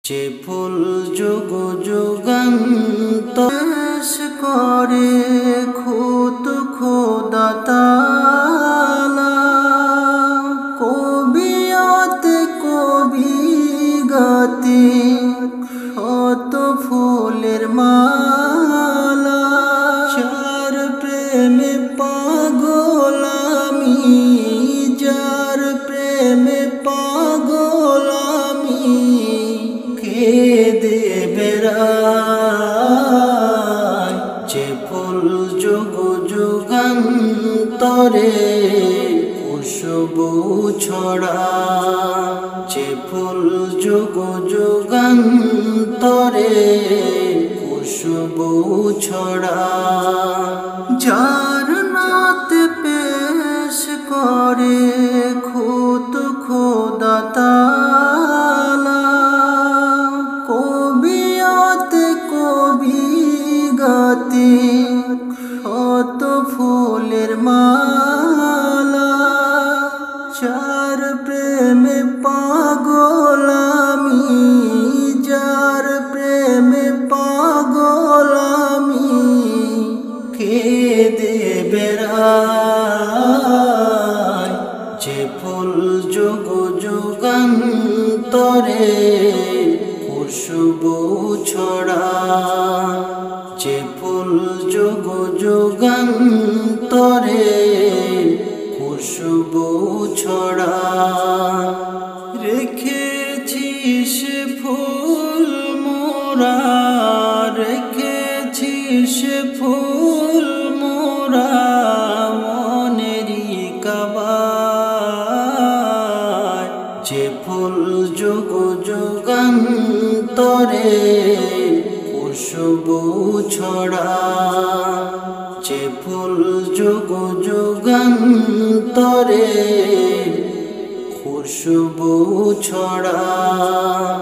যে ফুল যুগ যুগান্তর করে খুদ খোদা তাআলা, কবিয়তে কবি গাতে শত ফুলের মালা। যার প্রেমে পাগল আমি, যার প্রেমে পাগল আমি, কেঁদে বেড়াই। যে ফুল যুগ যুগান্তরে খুশবু ছড়ায়, যে ফুল যুগ যুগান্তরে খুশবু ছড়ায়। যার নাত পেশ করে খুদ খোদা তাআলা, কবিয়তে কবি গাতে শত ফুলের মালা। যার প্রেমে পাগল আমি, যার প্রেমে পাগল আমি, কেঁদে বেড়াই। যে ফুল যুগ যুগান্তরে খুশবু ছড়ায়, যে ফুল যুগ যুগান্তরে খুশবু ছড়ায়। রেখেছিস ফুল মোরা, রেখেছিস ফুল মোরা মনেরই কাবায়। যে ফুল যুগ যুগান্তরে খুশবু ছড়ায়, যে ফুল যুগ যুগান্তরে খুশবু ছড়ায়।